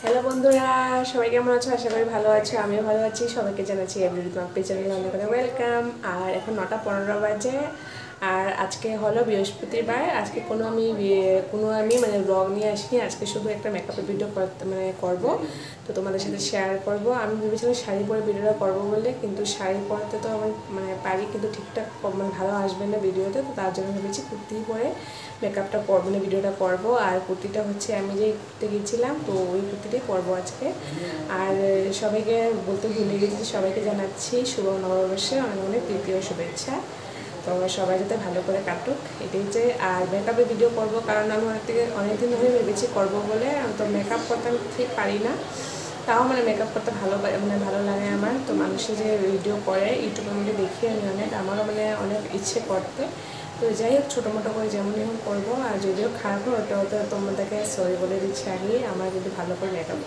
Hello বন্ধুরা, সবাই কেমন আছো? আশা করি ভালো আছো। আমিও ভালো আছি। সবাইকে জানাচ্ছি এভরিডে তোমার চ্যানেলে অনেক অনেক ওয়েলকাম। আর এখন 9:15 বাজে। আর আজকে হলো বৃহস্পতিবার। আজকে আমি মানে ব্লগ নিয়ে আসিনি। আজকে শুধু একটা মেকআপের ভিডিও করবো, তো তোমাদের সাথে শেয়ার করব। আমি ভেবেছিলাম শাড়ি পরে ভিডিওটা করবো বলে, কিন্তু শাড়ি পরতে তো আমি পারি, কিন্তু ঠিকঠাক ভালো আসবে না ভিডিওতে। তো তার জন্য ভেবেছি কুর্তি পরে মেকআপটা ভিডিওটা করবো। আর কুর্তিটা হচ্ছে আমি যে ঘুরতে গেছিলাম, তো ওই কুর্তিটাই পরবো আজকে। আর সবাইকে বলতে ভুলে গেছি, সবাইকে জানাচ্ছি শুভ নববর্ষে অনেক অনেক তৃতীয় শুভেচ্ছা। তো সবাই যাতে ভালো করে কাটুক, এটাই যে। আর মেকআপের ভিডিও করবো, কারণ আমি অনেকদিন ধরে ভেবেছি করবো বলে। তো মেকআপ করতে আমি ঠিক পারি না, তাও মেকআপ করতে ভালো লাগে আমার। তো মানুষের যে ভিডিও করে ইউটিউবের মধ্যে দেখি আমি আমারও অনেক ইচ্ছে করতে। তো যাই হোক, ছোটো মোটো করে যেমন যেমন করবো। আর যদিও খারাপ হয় ওটা তোমাদেরকে সরি বলে দিচ্ছি আগে। আমার যদি ভালো করে মেকআপ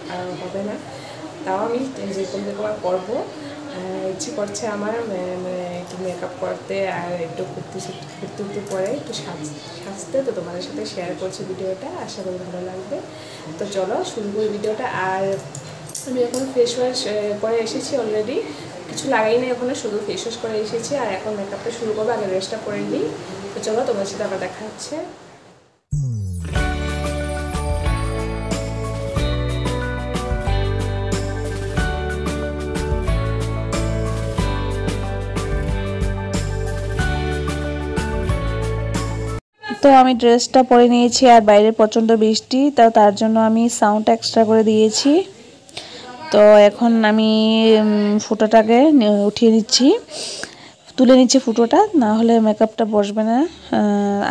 হবে না, তাও আমি যেরকম করবো। ইচ্ছে করছে আমার একটু মেকআপ করতে, আর একটু কুর্তি পরে একটু সাজতে। তো তোমাদের সাথে শেয়ার করছি ভিডিওটা, আশা করি ভালো লাগবে। তো চলো শুরু করি ভিডিওটা। আর আমি এখন ফেস ওয়াশ করে এসেছি অলরেডি, কিছু লাগাই না এখনো, শুধু ফেস ওয়াশ করে এসেছি। আর এখন মেকআপটা শুরু করবো, আগে ড্রেসটা পরে নিই। তো চলো তোমার সাথে আবার দেখা হচ্ছে। তো আমি ড্রেসটা পরে নিয়েছি, আর বাইরে প্রচণ্ড বৃষ্টি, তার জন্য আমি সাউন্ড এক্সট্রা করে দিয়েছি। তো এখন আমি ফুটোটাকে উঠিয়ে নিচ্ছি, তুলে নিচ্ছি ফুটোটা, না হলে মেকআপটা বসবে না।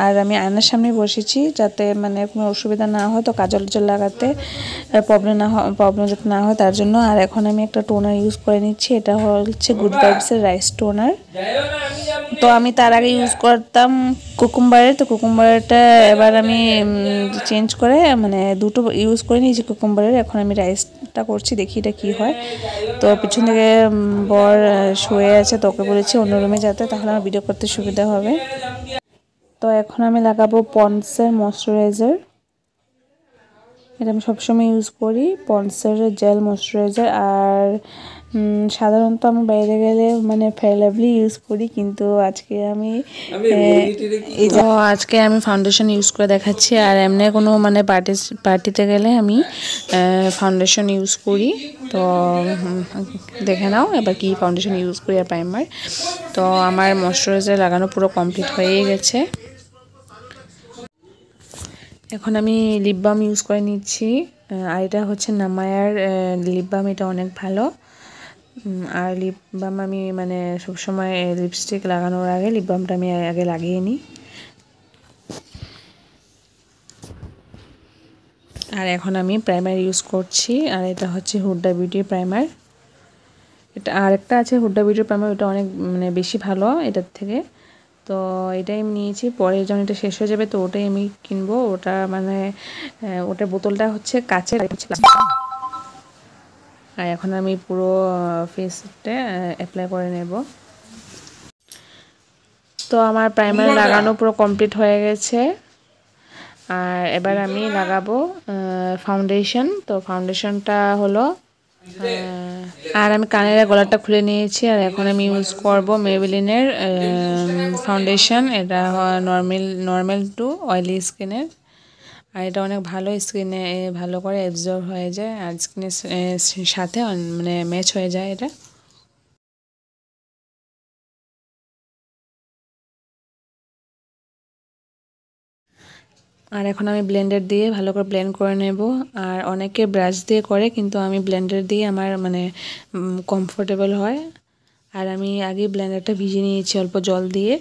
আর আমি আয়নার সামনে বসেছি, যাতে কোনো অসুবিধা না হয়, তো কাজল লাগাতে প্রবলেম যাতে না হয় তার জন্য। আর এখন আমি একটা টোনার ইউজ করে নিচ্ছি, এটা হচ্ছে গুড ভাইবসের রাইস টোনার। তো আমি তার আগে ইউজ করতাম কুকুম্বারের, তো কুকুম্বারটা এবার আমি চেঞ্জ করে দুটো ইউজ করে নিয়েছি কুকুম্বারের। এখন আমি রাইসটা করছি, দেখি এটা কী হয়। তো পিছন থেকে বর শুয়ে আছে, তো ওকে বলেছি অন্য রুমে যেতে, তাহলে আমার ভিডিও করতে সুবিধা হবে। তো এখন আমি লাগাবো পন্ডসের ময়শ্চারাইজার। এটা আমি সবসময় ইউজ করি, পন্ডসের জেল ময়শ্চারাইজার। আর সাধারণত আমি বাইরে গেলে ফেয়ার লাভলি ইউজ করি, কিন্তু আজকে আমি ফাউন্ডেশন ইউজ করে দেখাচ্ছি। আর এমনি কোনো পার্টিতে গেলে আমি ফাউন্ডেশন ইউজ করি। তো দেখে নাও এবার কি ফাউন্ডেশন ইউজ করি আর প্রাইমার। তো আমার ময়শ্চারাইজার লাগানো পুরো কমপ্লিট হয়ে গেছে। এখন আমি লিপ বাম ইউজ করে নিচ্ছি, আর এটা হচ্ছে নামায়ার লিপ বাম, এটা অনেক ভালো। আর লিপ বাম আমি সবসময় লিপস্টিক লাগানোর আগে লিপ বামটা আমি আগে লাগিয়ে নিই। আর এখন আমি প্রাইমার ইউজ করছি, আর এটা হচ্ছে হুডা বিউটি প্রাইমার। এটা আরেকটা আছে হুডা বিউটি প্রাইমার, ওটা অনেক বেশি ভালো এটার থেকে। তো এটাই আমি নিয়েছি, পরে যখন এটা শেষ হয়ে যাবে তো ওটাই আমি কিনবো। ওটা ওটার বোতলটা হচ্ছে কাচের। আর এখন আমি পুরো ফেসটা অ্যাপ্লাই করে নেব। তো আমার প্রাইমার লাগানো পুরো কমপ্লিট হয়ে গেছে। আর এবার আমি লাগাবো ফাউন্ডেশন। তো ফাউন্ডেশনটা হলো, আর আমি কানের গলাটা খুলে নিয়েছি। আর এখন আমি ইউজ করব মেবেলিনের ফাউন্ডেশন। এটা নর্মাল টু অয়েলি স্কিনের। আর এটা অনেক ভালো, স্কিনে ভালো করে অ্যাবজর্ব হয়ে যায়, আর স্কিনের সাথে ম্যাচ হয়ে যায় এটা। আর এখন আমি ব্লেন্ডার দিয়ে ভালো করে ব্লেন্ড করে নেব। আর অনেকে ব্রাশ দিয়ে করে, কিন্তু আমি ব্লেন্ডার দিয়ে আমার কমফোর্টেবল হয়। আর আমি আগে ব্লেন্ডারটা ভিজিয়ে নিয়েছি অল্প জল দিয়ে।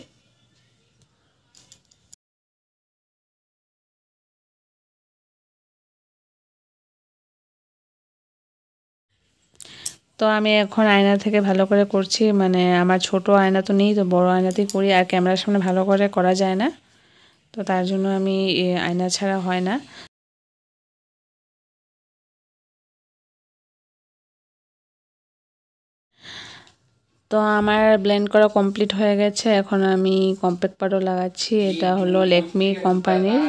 তো আমি এখন আয়না থেকে ভালো করে করছি, আমার ছোট আয়না তো নেই, তো বড় আয়নাতেই করি। আর ক্যামেরার সামনে ভালো করে করা যায় না, তো তার জন্য আমি আয়না ছাড়া হয় না। তো আমার ব্লেন্ড করা কমপ্লিট হয়ে গেছে। এখন আমি কম্প্যাক্ট পাউডার লাগাচ্ছি, এটা হলো ল্যাকমি কোম্পানির।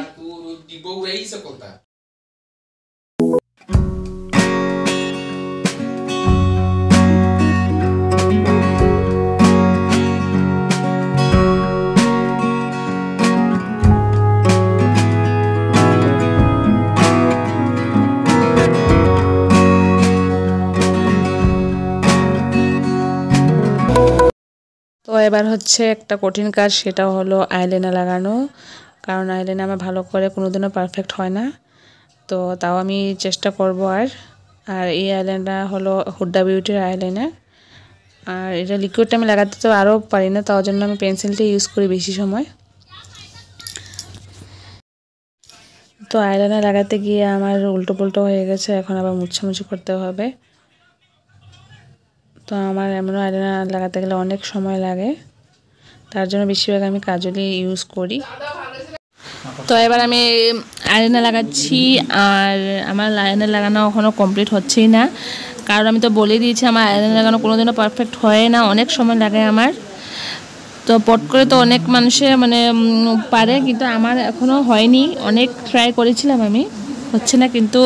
এবার হচ্ছে একটা কঠিন কাজ, সেটা হলো আইলাইনার লাগানো। কারণ আইলাইনার আমার ভালো করে কোনোদিনও পারফেক্ট হয় না, তো তাও আমি চেষ্টা করব। আর এই আইলাইনার হলো হুডা বিউটির আইলাইনার। আর এটা লিকুইডটা আমি লাগাতে তো আরও পারি না, তার জন্য আমি পেন্সিলটা ইউজ করি বেশি সময়। তো আইলাইনার লাগাতে গিয়ে আমার উল্টো পুল্টো হয়ে গেছে, এখন আবার মুছামুছি করতে হবে। তো আমার এমনও আইলাইনার লাগাতে গেলে অনেক সময় লাগে, তার জন্য বেশিরভাগ আমি কাজলই ইউজ করি। তো এবার আমি আইলাইনার লাগাচ্ছি, আর আমার আইলাইনার লাগানো এখনও কমপ্লিট হচ্ছেই না, কারণ আমি তো বলে দিয়েছি আমার আইলাইনার লাগানো কোনোদিনও পারফেক্ট হয় না, অনেক সময় লাগে আমার। তো পট করে তো অনেক মানুষে মানে পারে, কিন্তু আমার এখনও হয়নি। অনেক ট্রাই করেছিলাম আমি, হচ্ছে না, কিন্তু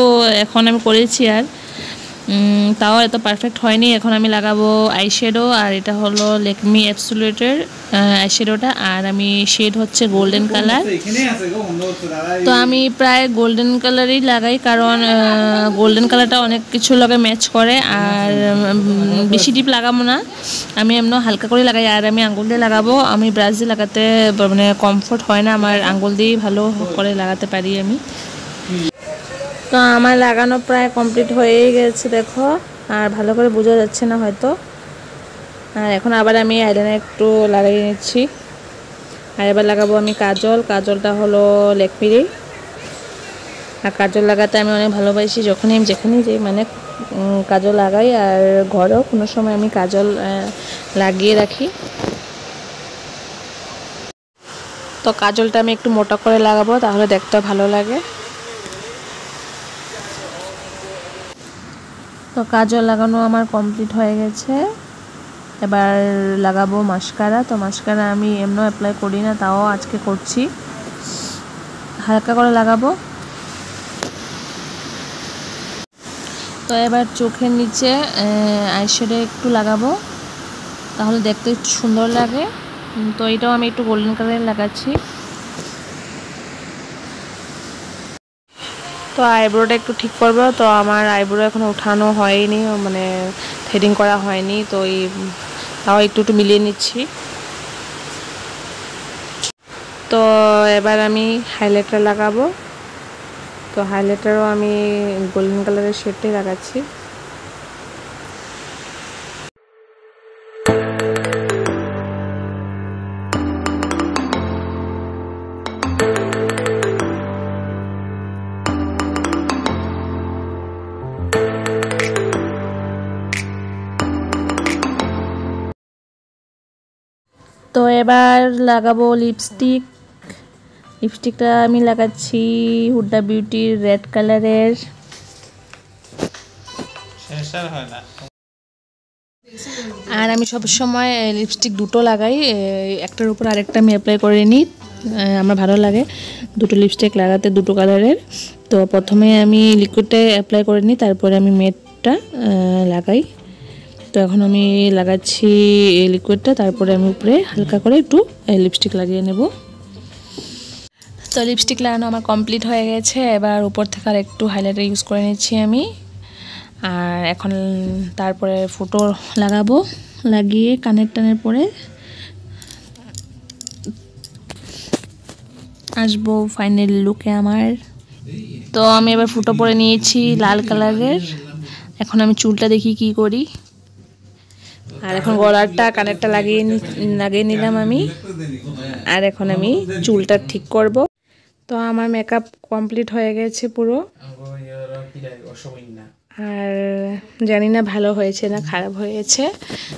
এখন আমি করেছি আর তাও এত পারফেক্ট হয়নি। এখন আমি লাগাবো আইশ্যাডো, আর এটা হলো ল্যাকমি অ্যাবসোলিউটের আইশ্যাডোটা, আর আমি শেড হচ্ছে গোল্ডেন কালার। তো আমি প্রায় গোল্ডেন কালারই লাগাই, কারণ গোল্ডেন কালারটা অনেক কিছু লগে ম্যাচ করে। আর বেশি ডিপ লাগাবো না, আমি এমন হালকা করে লাগাই। আর আমি আঙ্গুল দিয়ে লাগাবো, আমি ব্রাশ দিয়ে লাগাতে মানে কমফোর্ট হয় না, আমার আঙ্গুল দিয়েই ভালো করে লাগাতে পারি আমি। তো আমার লাগানো প্রায় কমপ্লিট হয়েই গেছে দেখো, আর ভালো করে বোঝা যাচ্ছে না হয়তো। আর এখন আবার আমি আইলাইনার একটু লাগিয়ে নিচ্ছি। আর এবার লাগাবো আমি কাজল। কাজলটা হলো ল্যাকমিরই। আর কাজল লাগাতে আমি অনেক ভালোবাসি, যখনই আমি যেখানেই যাই মানে কাজল লাগাই। আর ঘরেও কোনো সময় আমি কাজল লাগিয়ে রাখি। তো কাজলটা আমি একটু মোটা করে লাগাবো, তাহলে দেখতে ভালো লাগে। তো কাজল লাগানো আমার কমপ্লিট হয়ে গেছে। এবার লাগাবো মাস্কারা। তো মাস্কারা আমি এমনও অ্যাপ্লাই করি না, তাও আজকে করছি, হালকা করে লাগাবো। তো এবার চোখের নিচে আইশ্যাডো একটু লাগাবো, তাহলে দেখতে সুন্দর লাগে। তো এটাও আমি একটু গোল্ডেন কালারে লাগাচ্ছি। তো আইব্রোটা একটু ঠিক করবো। তো আমার আইব্রো এখনো উঠানো হয়নি, মানে থ্রেডিং করা হয়নি, তো তাও একটু মিলিয়ে নিচ্ছি। তো এবার আমি হাইলাইটার লাগাবো। তো হাইলাইটারও আমি গোল্ডেন কালারের শেডটাই লাগাচ্ছি। তো এবার লাগাবো লিপস্টিক। লিপস্টিকটা আমি লাগাচ্ছি হুডা বিউটির রেড কালারের। আর আমি সব সময় লিপস্টিক দুটো লাগাই, একটার উপর আরেকটা আমি অ্যাপ্লাই করে নিই, আমার ভালো লাগে দুটো লিপস্টিক লাগাতে, দুটো কালারের। তো প্রথমে আমি লিকুইডটা অ্যাপ্লাই করে নিই, তারপরে আমি মেটটা লাগাই। তো এখন আমি লাগাচ্ছি এই লিকুইডটা, তারপরে আমি উপরে হালকা করে একটু লিপস্টিক লাগিয়ে নেব। তো লিপস্টিক লাগানো আমার কমপ্লিট হয়ে গেছে। এবার উপর থেকে আর একটু হাইলাইটার ইউজ করে নিচ্ছি আমি। আর এখন তারপরে ফুটো লাগাবো, লাগিয়ে কানের টানের পরে আসবো ফাইনাল লুকে আমার। তো আমি এবার ফুটো পরে নিয়েছি লাল কালারের। এখন আমি চুলটা দেখি কি করি। আর এখন গলারটা কানেরটা লাগিয়ে নিলাম আমি। আর এখন আমি চুলটা ঠিক করব। তো আমার মেকআপ কমপ্লিট হয়ে গেছে পুরো। আর জানি না ভালো হয়েছে না খারাপ হয়েছে,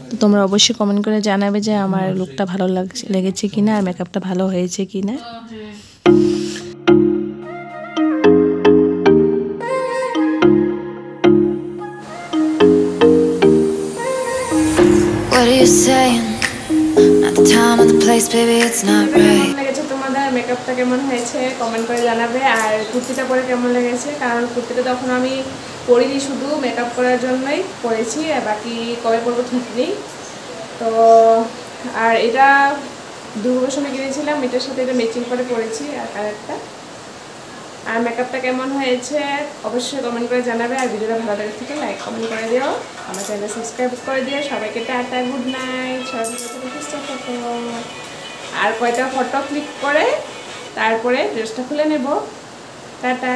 তো তোমরা অবশ্যই কমেন্ট করে জানাবে যে আমার লুকটা ভালো লেগেছে কিনা, আর মেকআপটা ভালো হয়েছে কিনা। What are you saying? Not the time or the place, baby, it's not right. কেমন লেগেছে তোমাদের, মেকআপটা কেমন হয়েছে কমেন্ট করে জানাবে। আর কুর্তিটা পরে কেমন লেগেছে, কারণ কুর্তিটা তখন আমি পরিনি, শুধু মেকআপ করার জন্যই পরেছি, আর বাকি কবে পরবো ঠিক নেই। তো আর এটা দুর্গার সময় কিনেছিলাম, এটার সাথে এটা ম্যাচিং করে পরেছি আর কালারটা। আর মেকআপটা কেমন হয়েছে অবশ্যই কমেন্ট করে জানাবে। আর ভিডিওটা ভালো লাগে থেকে লাইক কমেন্ট করে দিও, আমার চ্যানেল সাবস্ক্রাইব করে দিও। সবাইকে টাটা, গুড নাইট, সবাই সুস্থ থাকো। থাকো। আর কয়টা ফটো ক্লিক করে তারপরে ড্রেসটা খুলে নেব। টাটা।